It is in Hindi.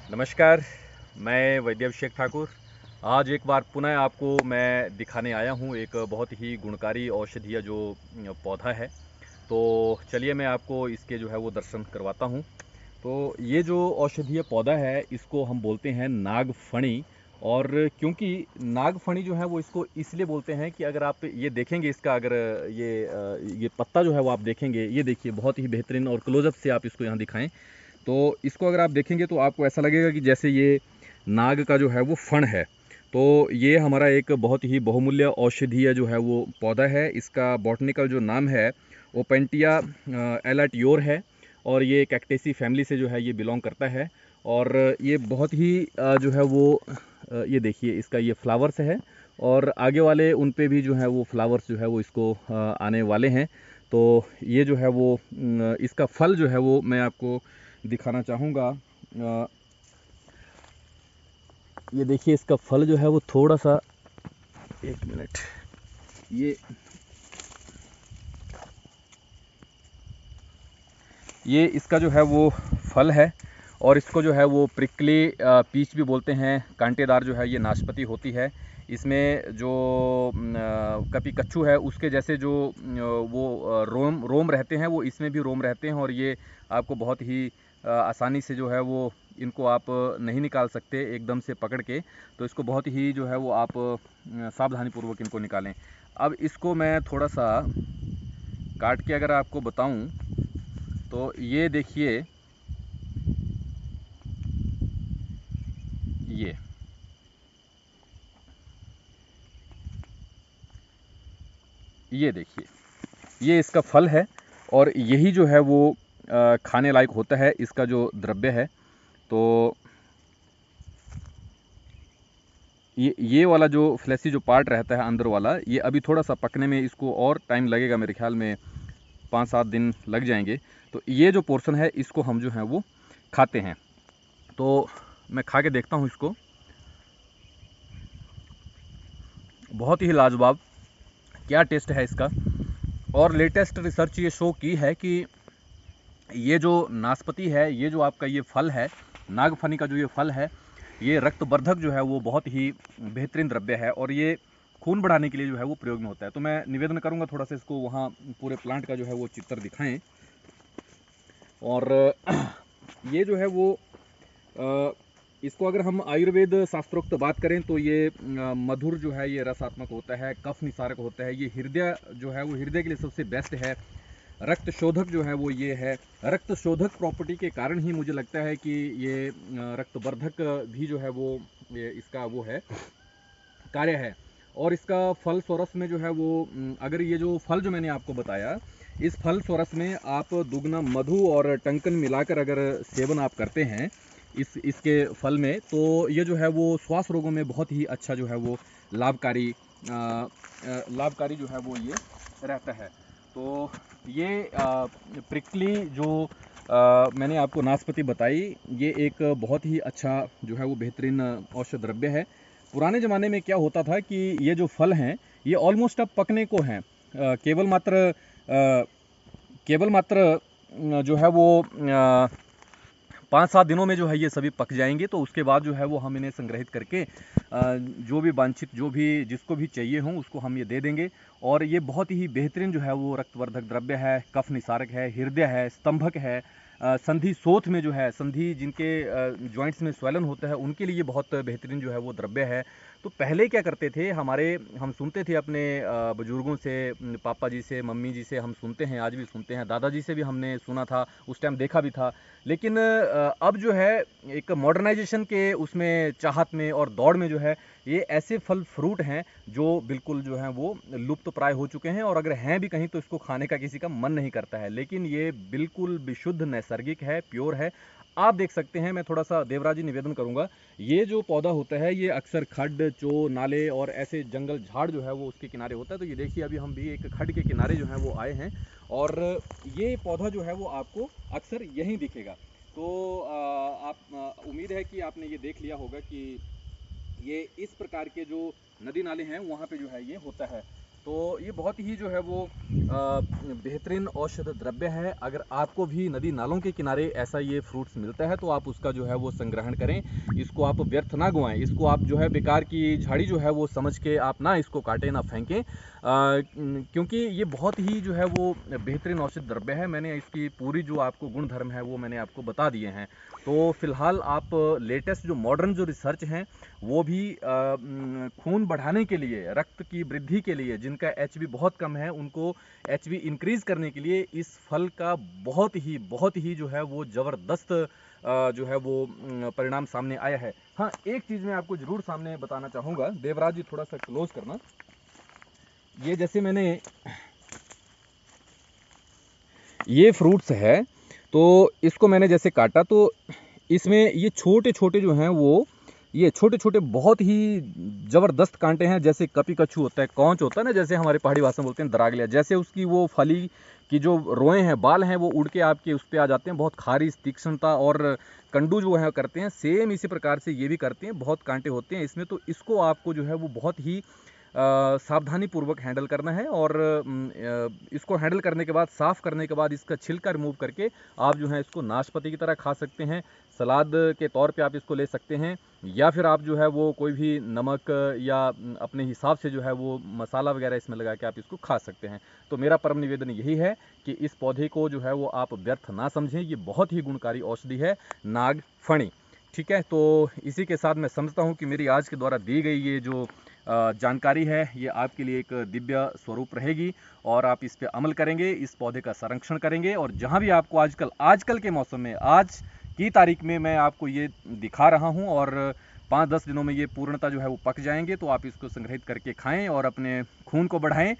नमस्कार, मैं वैद्याभिषेक ठाकुर। आज एक बार पुनः आपको मैं दिखाने आया हूँ एक बहुत ही गुणकारी औषधीय जो पौधा है। तो चलिए मैं आपको इसके जो है वो दर्शन करवाता हूँ। तो ये जो औषधीय पौधा है इसको हम बोलते हैं नागफणी। और क्योंकि नागफणी जो है वो इसको इसलिए बोलते हैं कि अगर आप ये देखेंगे इसका अगर ये पत्ता जो है वो आप देखेंगे, ये देखिए बहुत ही बेहतरीन और क्लोजअप से आप इसको यहाँ दिखाएं तो इसको अगर आप देखेंगे तो आपको ऐसा लगेगा कि जैसे ये नाग का जो है वो फण है। तो ये हमारा एक बहुत ही बहुमूल्य औषधीय जो है वो पौधा है। इसका बॉटनिकल जो नाम है ओपेंटिया एलाटियोर है और ये कैक्टेसी फैमिली से जो है ये बिलोंग करता है। और ये बहुत ही जो है वो ये देखिए इसका ये फ्लावर्स है और आगे वाले उन पे भी जो है वो फ्लावर्स जो है वो इसको आने वाले हैं। तो ये जो है वो इसका फल जो है वो मैं आपको दिखाना चाहूँगा। ये देखिए इसका फल जो है वो थोड़ा सा, एक मिनट, ये इसका जो है वो फल है और इसको जो है वो प्रिकली पीच भी बोलते हैं। कांटेदार जो है ये नाशपाती होती है। इसमें जो कपी कच्छू है उसके जैसे जो वो रोम रोम रहते हैं वो इसमें भी रोम रहते हैं और ये आपको बहुत ही आसानी से जो है वो इनको आप नहीं निकाल सकते एकदम से पकड़ के। तो इसको बहुत ही जो है वो आप सावधानीपूर्वक इनको निकालें। अब इसको मैं थोड़ा सा काट के अगर आपको बताऊं तो ये देखिए, ये ये देखिए, ये इसका फल है और यही जो है वो खाने लायक होता है इसका जो द्रव्य है। तो ये वाला जो फ्लैसी जो पार्ट रहता है अंदर वाला, ये अभी थोड़ा सा पकने में इसको और टाइम लगेगा, मेरे ख्याल में 5-7 दिन लग जाएंगे। तो ये जो पोर्शन है इसको हम जो है वो खाते हैं। तो मैं खा के देखता हूँ इसको। बहुत ही लाजवाब, क्या टेस्ट है इसका। और लेटेस्ट रिसर्च ये शो की है कि ये जो नाशपाती है, ये जो आपका ये फल है, नागफनी का जो ये फल है, ये रक्तवर्धक जो है वो बहुत ही बेहतरीन द्रव्य है और ये खून बढ़ाने के लिए जो है वो प्रयोग में होता है। तो मैं निवेदन करूंगा थोड़ा सा इसको वहाँ पूरे प्लांट का जो है वो चित्र दिखाएं। और ये जो है वो इसको अगर हम आयुर्वेद शास्त्रोक्त बात करें तो ये मधुर जो है ये रसात्मक होता है, कफ निसारक होता है। ये हृदय जो है वो हृदय के लिए सबसे बेस्ट है। रक्त शोधक जो है वो ये है। रक्त शोधक प्रॉपर्टी के कारण ही मुझे लगता है कि ये रक्तवर्धक भी जो है वो ये इसका वो है, कार्य है। और इसका फल सोरस में जो है वो अगर ये जो फल जो मैंने आपको बताया, इस फल सोरस में आप दुगना मधु और टंकन मिलाकर अगर सेवन आप करते हैं इसके फल में, तो ये जो है वो श्वास रोगों में बहुत ही अच्छा जो है वो लाभकारी लाभकारी जो है वो ये रहता है। तो ये प्रिकली जो मैंने आपको नाशपाती बताई, ये एक बहुत ही अच्छा जो है वो बेहतरीन औषध द्रव्य है। पुराने ज़माने में क्या होता था कि ये जो फल हैं ये ऑलमोस्ट अब पकने को हैं। केवल मात्र जो है वो 5-7 दिनों में जो है ये सभी पक जाएंगे। तो उसके बाद जो है वो हम इन्हें संग्रहित करके जो भी वांछित, जो भी जिसको भी चाहिए हो उसको हम ये दे देंगे। और ये बहुत ही बेहतरीन जो है वो रक्तवर्धक द्रव्य है, कफ निसारक है, हृदय है, स्तंभक है। संधि शोथ में जो है, संधि जिनके जॉइंट्स में स्वैलन होता है उनके लिए बहुत बेहतरीन जो है वो द्रव्य है। तो पहले क्या करते थे हम सुनते थे अपने बुजुर्गों से, पापा जी से, मम्मी जी से हम सुनते हैं, आज भी सुनते हैं, दादाजी से भी हमने सुना था, उस टाइम देखा भी था। लेकिन अब जो है एक मॉडर्नाइजेशन के उसमें चाहत में और दौड़ में जो है ये ऐसे फल फ्रूट हैं जो बिल्कुल जो हैं वो लुप्त प्राय हो चुके हैं। और अगर हैं भी कहीं तो इसको खाने का किसी का मन नहीं करता है। लेकिन ये बिल्कुल विशुद्ध नैसर्गिक है, प्योर है। आप देख सकते हैं, मैं थोड़ा सा देवराजी निवेदन करूंगा। ये जो पौधा होता है ये अक्सर खड्ड, चो, नाले और ऐसे जंगल झाड़ जो है वो उसके किनारे होता है। तो ये देखिए अभी हम भी एक खड्ड के किनारे जो है वो आए हैं और ये पौधा जो है वो आपको अक्सर यहीं दिखेगा। तो आप उम्मीद है कि आपने ये देख लिया होगा कि ये इस प्रकार के जो नदी नाले हैं वहाँ पे जो है ये होता है। तो ये बहुत ही जो है वो बेहतरीन औषध द्रव्य है। अगर आपको भी नदी नालों के किनारे ऐसा ये फ्रूट्स मिलता है तो आप उसका जो है वो संग्रहण करें। इसको आप व्यर्थ ना गवाएं। इसको आप जो है बेकार की झाड़ी जो है वो समझ के आप ना इसको काटें, ना फेंकें, क्योंकि ये बहुत ही जो है वो बेहतरीन औषध द्रव्य है। मैंने इसकी पूरी जो आपको गुण धर्म है वो मैंने आपको बता दिए हैं। तो फिलहाल आप लेटेस्ट जो मॉडर्न जो रिसर्च हैं वो भी खून बढ़ाने के लिए, रक्त की वृद्धि के लिए, जिनका एचबी बहुत कम है उनको एचबी इंक्रीज करने के लिए इस फल का बहुत ही जो है वो ज़बरदस्त जो है वो परिणाम सामने आया है। हाँ, एक चीज़ मैं आपको ज़रूर सामने बताना चाहूँगा। देवराज जी थोड़ा सा क्लोज करना। ये जैसे मैंने ये फ्रूट्स है तो इसको मैंने जैसे काटा तो इसमें ये छोटे छोटे जो हैं वो ये छोटे छोटे बहुत ही ज़बरदस्त कांटे हैं। जैसे कपी कछू होता है, कौंच होता है ना, जैसे हमारे पहाड़ी भाषा में बोलते हैं दरागलिया, जैसे उसकी वो फली की जो रोए हैं, बाल हैं, वो उड़ के आपके उस पर आ जाते हैं। बहुत खारिश, तीक्ष्णता और कंडू जो है करते हैं। सेम इसी प्रकार से ये भी करते हैं। बहुत कांटे होते हैं इसमें, तो इसको आपको जो है वो बहुत ही सावधानी पूर्वक हैंडल करना है। और इसको हैंडल करने के बाद, साफ़ करने के बाद, इसका छिलका रिमूव करके आप जो है इसको नाशपाती की तरह खा सकते हैं। सलाद के तौर पे आप इसको ले सकते हैं, या फिर आप जो है वो कोई भी नमक या अपने हिसाब से जो है वो मसाला वगैरह इसमें लगा के आप इसको खा सकते हैं। तो मेरा परम निवेदन यही है कि इस पौधे को जो है वो आप व्यर्थ ना समझें। ये बहुत ही गुणकारी औषधि है, नागफणी। ठीक है, तो इसी के साथ मैं समझता हूँ कि मेरी आज के द्वारा दी गई ये जो जानकारी है ये आपके लिए एक दिव्य स्वरूप रहेगी, और आप इस पे अमल करेंगे, इस पौधे का संरक्षण करेंगे। और जहाँ भी आपको आजकल के मौसम में, आज की तारीख में मैं आपको ये दिखा रहा हूँ, और 5-10 दिनों में ये पूर्णतः जो है वो पक जाएंगे, तो आप इसको संग्रहित करके खाएं और अपने खून को बढ़ाएं।